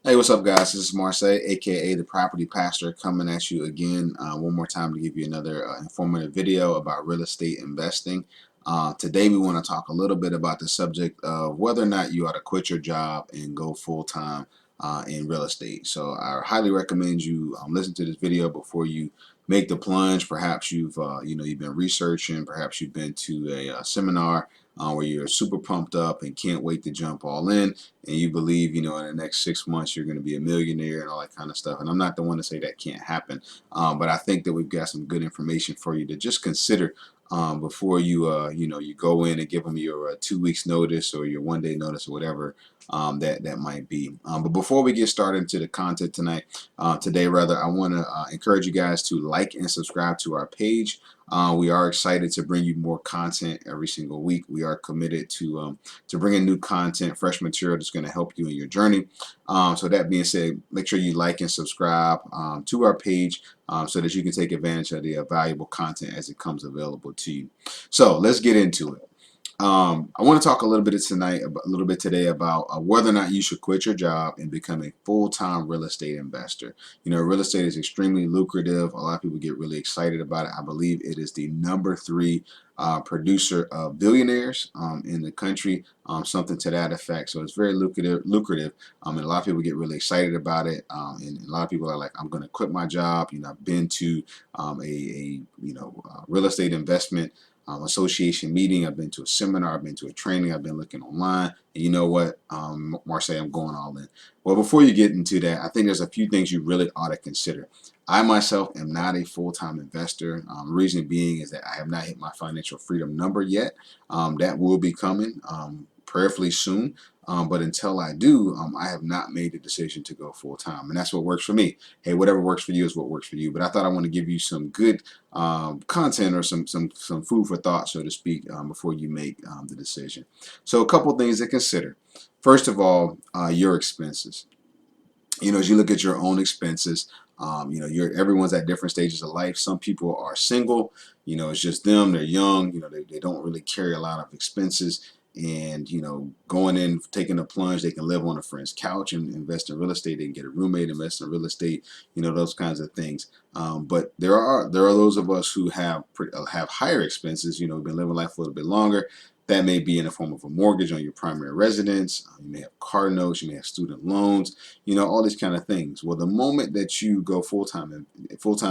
Hey, what's up, guys? This is Marseille, aka the Property Pastor, coming at you again one more time to give you another informative video about real estate investing. Today, we want to talk a little bit about the subject of whether or not you ought to quit your job and go full time in real estate. So, I highly recommend you listen to this video before you make the plunge. Perhaps you've been researching, perhaps you've been to a seminar where you're super pumped up and can't wait to jump all in, and you believe, in the next 6 months you're going to be a millionaire and all that kind of stuff. And I'm not the one to say that can't happen, but I think that we've got some good information for you to just consider before you go in and give them your 2 weeks notice or your 1 day notice or whatever that might be. But before we get started into the content today, rather, I want to encourage you guys to like and subscribe to our page. We are excited to bring you more content every single week. We are committed to bringing new content, fresh material that's going to help you in your journey. So that being said, make sure you like and subscribe to our page so that you can take advantage of the valuable content as it comes available to you. So let's get into it. I want to talk a little bit today about whether or not you should quit your job and become a full-time real estate investor. Real estate is extremely lucrative. A lot of people get really excited about it. I believe it is the number three producer of billionaires in the country, something to that effect. So it's very lucrative, and a lot of people get really excited about it. And a lot of people are like, "I'm going to quit my job." I've been to real estate investment association meeting. I've been to a seminar. I've been to a training. I've been looking online. And you know what, Marseille, I'm going all in. Well, before you get into that, I think there's a few things you really ought to consider. I myself am not a full-time investor. Reason being is that I have not hit my financial freedom number yet. That will be coming prayerfully soon. But until I do, I have not made the decision to go full time, and that's what works for me. Hey, whatever works for you is what works for you. But I thought I want to give you some good content or some food for thought, so to speak, before you make the decision. So a couple things to consider. First of all, your expenses. As you look at your own expenses, everyone's at different stages of life. Some people are single. It's just them. They're young. They don't really carry a lot of expenses. And going in, taking a plunge, they can live on a friend's couch and invest in real estate. They can get a roommate, invest in real estate. Those kinds of things. But there are those of us who have higher expenses. Been living life a little bit longer. That may be in the form of a mortgage on your primary residence. You may have car notes. You may have student loans. All these kind of things. Well, the moment that you go full-time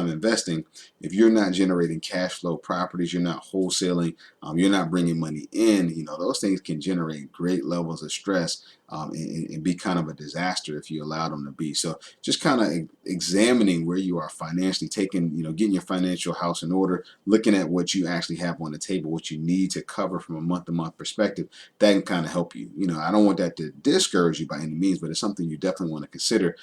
investing, if you're not generating cash flow properties, you're not wholesaling, you're not bringing money in, those things can generate great levels of stress and be kind of a disaster if you allow them to be. So just kind of examining where you are financially, getting your financial house in order, looking at what you actually have on the table, what you need to cover from a month-to-month perspective, that can kind of help you. I don't want that to discourage you by any means, but it's something you definitely want to consider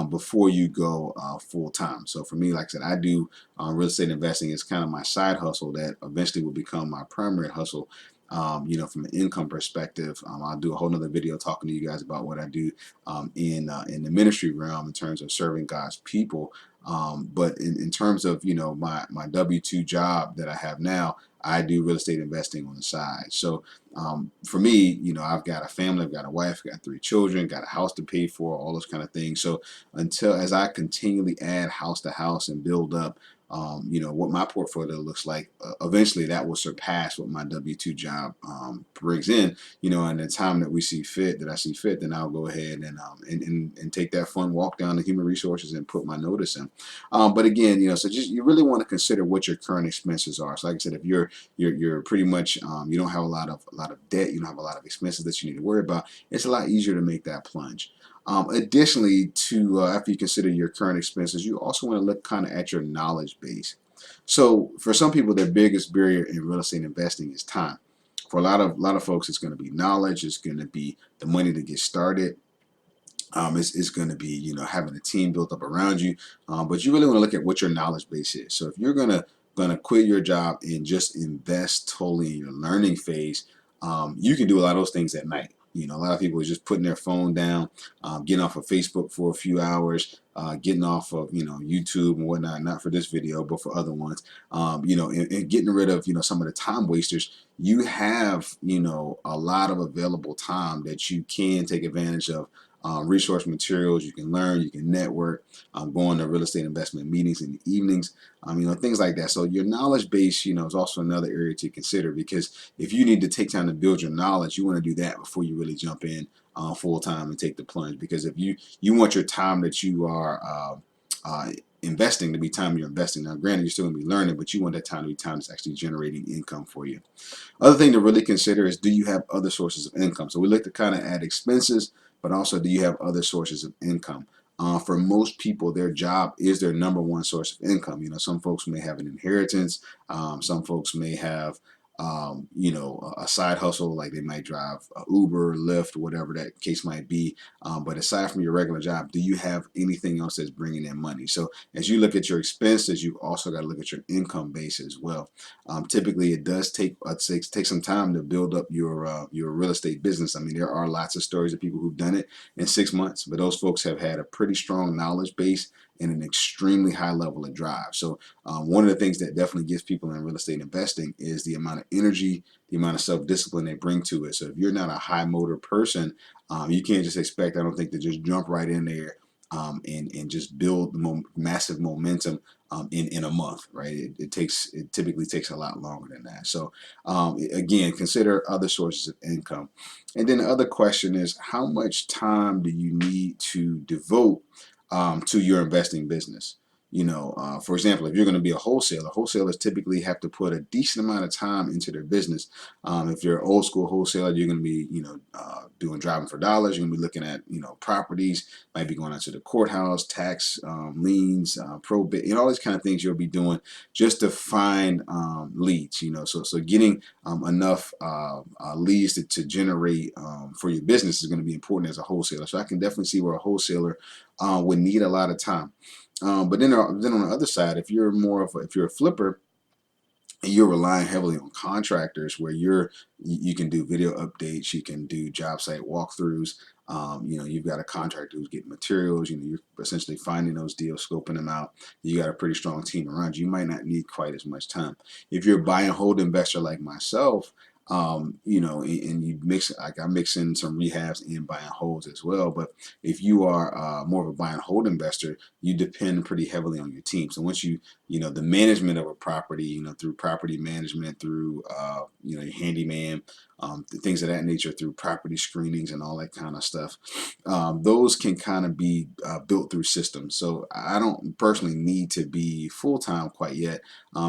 before you go full time. So for me, like I said, I do real estate investing is kind of my side hustle that eventually will become my primary hustle. From an income perspective, I'll do a whole nother video talking to you guys about what I do in the ministry realm in terms of serving God's people. But in terms of my W-2 job that I have now, I do real estate investing on the side. So for me, I've got a family, I've got a wife, I've got 3 children, got a house to pay for, all those kind of things. So as I continually add house to house and build up, what my portfolio looks like, eventually that will surpass what my W-2 job brings in. And the time that I see fit, then I'll go ahead and take that fun walk down to human resources and put my notice in. But again, so just you really want to consider what your current expenses are. So like I said, if you're pretty much you don't have a lot of debt, you don't have a lot of expenses that you need to worry about, it's a lot easier to make that plunge. Additionally, after you consider your current expenses, you also want to look kind of at your knowledge base. So for some people, their biggest barrier in real estate investing is time. For a lot of folks, it's going to be knowledge. It's going to be the money to get started. It's going to be having a team built up around you. But you really want to look at what your knowledge base is. So if you're gonna quit your job and just invest totally in your learning phase, you can do a lot of those things at night. A lot of people are just putting their phone down, getting off of Facebook for a few hours, getting off of YouTube and whatnot. Not for this video, but for other ones. And getting rid of some of the time wasters. You have a lot of available time that you can take advantage of resource materials. You can learn, you can network, go on to real estate investment meetings in the evenings, things like that. So your knowledge base, is also another area to consider, because if you need to take time to build your knowledge, you want to do that before you really jump in full time and take the plunge. Because if you want your time that you are investing to be time you're investing. Now, granted, you're still going to be learning, but you want that time to be time that's actually generating income for you. Other thing to really consider is, do you have other sources of income? So we look to kind of add expenses, but also, do you have other sources of income? For most people, their job is their number one source of income. Some folks may have an inheritance. Some folks may have, a side hustle, like they might drive Uber, Lyft, whatever that case might be. But aside from your regular job, do you have anything else that's bringing in money? So as you look at your expenses, you also got to look at your income base as well. Typically, it does take some time to build up your real estate business. There are lots of stories of people who've done it in 6 months, but those folks have had a pretty strong knowledge base and an extremely high level of drive. So one of the things that definitely gets people in real estate investing is the amount of energy, the amount of self-discipline they bring to it. So if you're not a high motor person, you can't just expect, I don't think, to just jump right in there and just build massive momentum in a month, right? It typically takes a lot longer than that. So again, consider other sources of income. And then the other question is, how much time do you need to devote to your investing business? For example, if you're going to be a wholesaler, wholesalers typically have to put a decent amount of time into their business. If you're an old school wholesaler, you're going to be, doing driving for dollars. You're going to be looking at, properties, might be going out to the courthouse, tax liens, probate, all these kind of things you'll be doing just to find leads. So getting enough leads to generate for your business is going to be important as a wholesaler. So I can definitely see where a wholesaler would need a lot of time. But then on the other side, if you're if you're a flipper and you're relying heavily on contractors, where you can do video updates, you can do job site walkthroughs. You've got a contractor who's getting materials. You're essentially finding those deals, scoping them out. You got a pretty strong team around you. You might not need quite as much time. If you're a buy and hold investor like myself, and you mix, like I mix in some rehabs and buy and holds as well. But if you are more of a buy and hold investor, you depend pretty heavily on your team. So once the management of a property, through property management, through your handyman, things of that nature, through property screenings and all that kind of stuff, those can kind of be built through systems. So I don't personally need to be full time quite yet,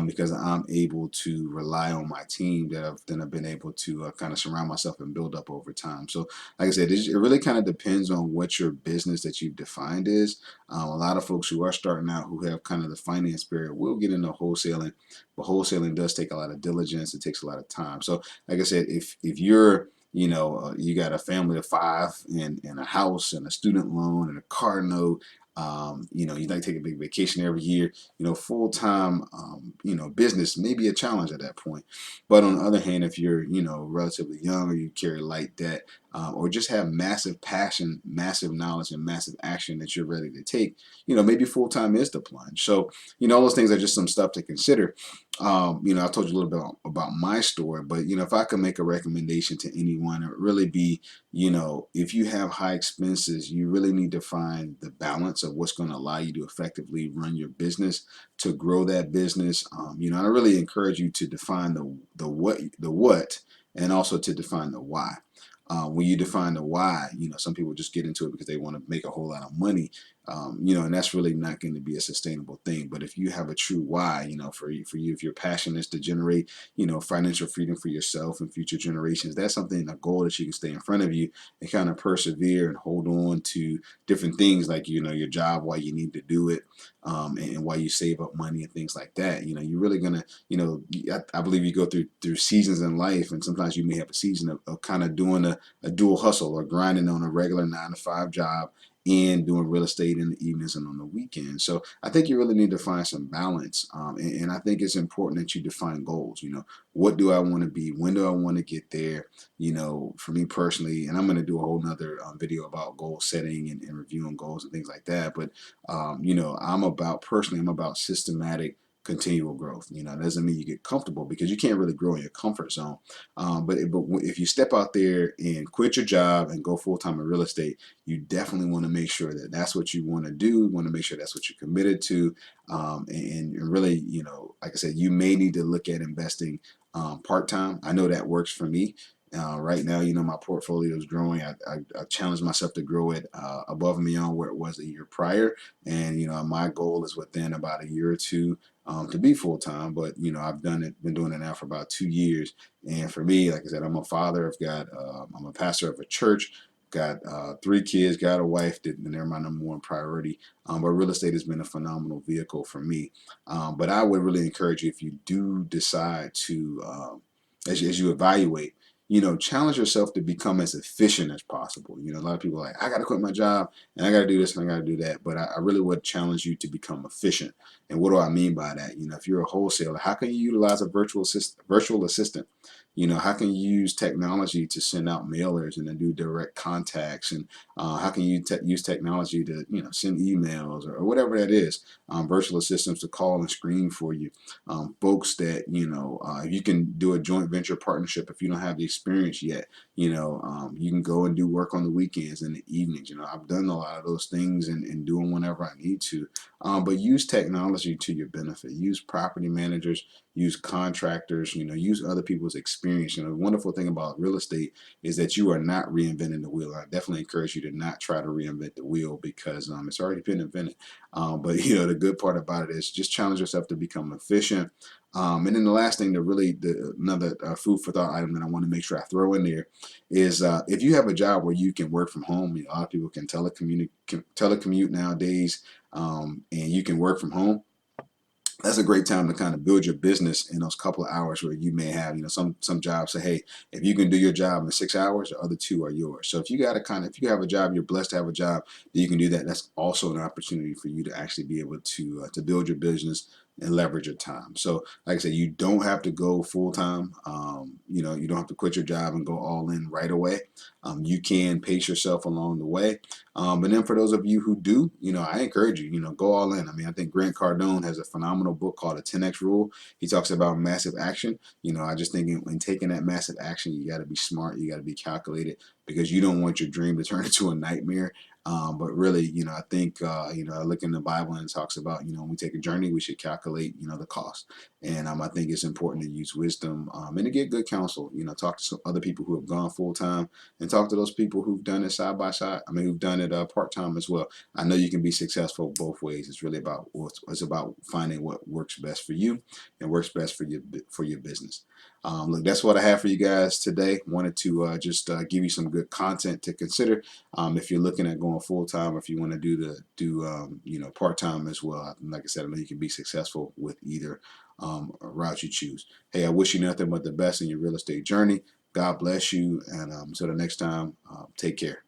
because I'm able to rely on my team that I've been able to kind of surround myself and build up over time. So like I said, it really kind of depends on what your business that you've defined is. A lot of folks who are starting out, who have kind of the finance spirit, will get into wholesaling, but wholesaling does take a lot of diligence. It takes a lot of time. So like I said, if you're you got a family of five and a house and a student loan and a car note, you like to take a big vacation every year, full-time, business may be a challenge at that point. But on the other hand, if you're, relatively young, or you carry light debt, or just have massive passion, massive knowledge, and massive action that you're ready to take, maybe full-time is the plunge. So, all those things are just some stuff to consider. I told you a little bit about my story, but if I could make a recommendation to anyone, it would really be, if you have high expenses, you really need to find the balance of what's going to allow you to effectively run your business, to grow that business. I really encourage you to define the what, and also to define the why. When you define the why, some people just get into it because they want to make a whole lot of money, and that's really not going to be a sustainable thing. But if you have a true why, for you, if your passion is to generate, financial freedom for yourself and future generations, that's something, a goal that you can stay in front of you and kind of persevere and hold on to different things, like, your job, why you need to do it, and why you save up money and things like that. You're really gonna, I believe you go through seasons in life, and sometimes you may have a season of kind of doing a dual hustle, or grinding on a regular 9 to 5 job and doing real estate in the evenings and on the weekends. So I think you really need to find some balance. And I think it's important that you define goals. What do I want to be? When do I want to get there? For me personally, and I'm going to do a whole nother video about goal setting and reviewing goals and things like that. But, I'm about systematic continual growth. It doesn't mean you get comfortable, because you can't really grow in your comfort zone. But if you step out there and quit your job and go full time in real estate, you definitely want to make sure that that's what you want to do. You want to make sure that's what you're committed to. And really, like I said, you may need to look at investing part time. I know that works for me. Right now, my portfolio is growing. I challenged myself to grow it above and beyond where it was a year prior. And, my goal is within about a year or two to be full time. But, been doing it now for about 2 years. And for me, like I said, I'm a father. I'm a pastor of a church. Got 3 kids, got a wife, and they're my number one priority. But real estate has been a phenomenal vehicle for me. But I would really encourage you, if you do decide to, as you evaluate, challenge yourself to become as efficient as possible. A lot of people are like, I got to quit my job and I got to do this and I got to do that. But I really would challenge you to become efficient. And what do I mean by that? If you're a wholesaler, how can you utilize a virtual assistant? How can you use technology to send out mailers and to do direct contacts? And how can you use technology to, send emails, or whatever that is? Virtual assistants to call and screen for you. Folks that, if you can do a joint venture partnership, if you don't have the experience yet, you can go and do work on the weekends and the evenings. I've done a lot of those things, and do them whenever I need to. But use technology to your benefit. Use property managers, use contractors, use other people's experience. The wonderful thing about real estate is that you are not reinventing the wheel. I definitely encourage you to not try to reinvent the wheel, because it's already been invented. But the good part about it is just challenge yourself to become efficient. And then the last thing, another food for thought item that I want to make sure I throw in there is, if you have a job where you can work from home. A lot of people can telecommute nowadays, and you can work from home. That's a great time to kind of build your business in those couple of hours where you may have, some jobs say, hey, if you can do your job in 6 hours, the other two are yours. So if you have a job, you're blessed to have a job that you can do that. That's also an opportunity for you to actually be able to build your business and leverage your time. So like I said, you don't have to go full time. You don't have to quit your job and go all in right away. You can pace yourself along the way. And then for those of you who do, I encourage you, go all in. I think Grant Cardone has a phenomenal book called The 10X Rule. He talks about massive action. I just think in taking that massive action, you got to be smart, you got to be calculated, because you don't want your dream to turn into a nightmare. But really, I think, I look in the Bible and it talks about, when we take a journey, we should calculate, the cost. And I think it's important to use wisdom, and to get good counsel. Talk to some other people who have gone full time, and talk to those people who've done it side by side. Who've done it part time as well. I know you can be successful both ways. It's really about finding what works best for you and works best for your business. Look, that's what I have for you guys today. Wanted to just give you some good content to consider if you're looking at going full time, or if you want to do part time as well. Like I said, I know you can be successful with either route you choose. Hey, I wish you nothing but the best in your real estate journey. God bless you, and until the next time, take care.